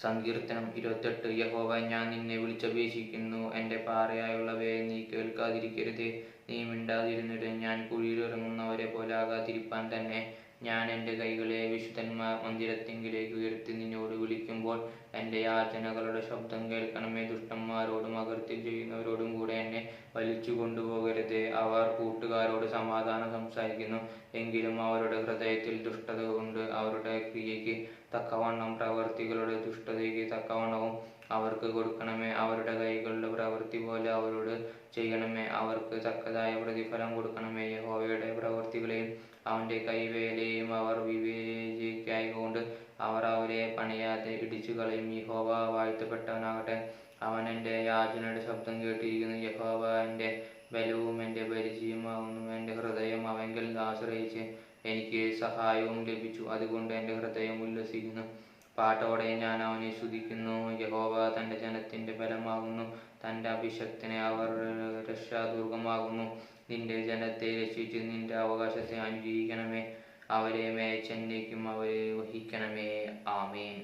സങ്കീർത്തനം 28. യഹോവ, ഞാൻ നിന്നെ വിളിച്ചപേക്ഷിക്കുന്നു, എൻ്റെ പാറയായുള്ളവയെ നീ കേൾക്കാതിരിക്കരുതേ. നീ മിണ്ടാതിരുന്നിട്ട് ഞാൻ കുഴിയിലിറങ്ങുന്നവരെ പോലെ ആകാതിരിപ്പാൻ തന്നെ. ഞാൻ എൻ്റെ കൈകളെ വിശുദ്ധന്മാർ മന്ദിരത്തിങ്കിലേക്ക് ഉയർത്തി നിന്നോട് വിളിക്കുമ്പോൾ എൻ്റെ യാചനകളുടെ ശബ്ദം കേൾക്കണമേ. ദുഷ്ടന്മാരോടും അകൃത്യം ചെയ്യുന്നവരോടും കൂടെ എന്നെ വലിച്ചു കൊണ്ടുപോകരുതേ. അവർ കൂട്ടുകാരോട് സമാധാനം സംസാരിക്കുന്നു, എങ്കിലും അവരുടെ ഹൃദയത്തിൽ ദുഷ്ടത ഉണ്ട്. അവരുടെ ക്രിയയ്ക്ക് തക്കവണ്ണം പ്രവൃത്തികളുടെ ദുഷ്ടതയ്ക്ക് തക്കവണ്ണവും അവർക്ക് കൊടുക്കണമേ. അവരുടെ കൈകളുടെ പ്രവൃത്തി പോലെ അവരോട് ചെയ്യണമേ. അവർക്ക് തക്കതായ പ്രതിഫലം കൊടുക്കണമേ. യഹോവയുടെ പ്രവൃത്തികളെയും അവൻ്റെ കൈവേലയെയും അവർ വിവേചിക്കായ്കൊണ്ട് അവർ അവരെ പണിയാതെ ഇടിച്ചു കളയും. യഹോവ വാഴ്ത്തപ്പെട്ടവനാകട്ടെ. അവൻ എൻ്റെ യാചനയുടെ ശബ്ദം കേട്ടിരിക്കുന്നു. യഹോവ എൻ്റെ ബലവും എൻ്റെ പരിചയമാകുന്നു. എൻ്റെ ഹൃദയം അവങ്കൽ ആശ്രയിച്ച് എനിക്ക് സഹായവും ലഭിച്ചു. അതുകൊണ്ട് എൻ്റെ ഹൃദയം ഉല്ലസിക്കുന്നു. പാട്ടോടെ ഞാൻ അവനെ സ്തുതിക്കുന്നു. യഹോവ തൻ്റെ ജനത്തിൻ്റെ ബലമാകുന്നു. തൻ്റെ അഭിഷക്തനെ അവർ രക്ഷാദുർഗമാകുന്നു. നിന്റെ ജനത്തെ രക്ഷിച്ച് നിന്റെ അവകാശത്തെ അനുഗ്രഹിക്കണമേ. അവരെ മേച്ചെന്നേക്കും അവരെ വഹിക്കണമേ. ആമേൻ.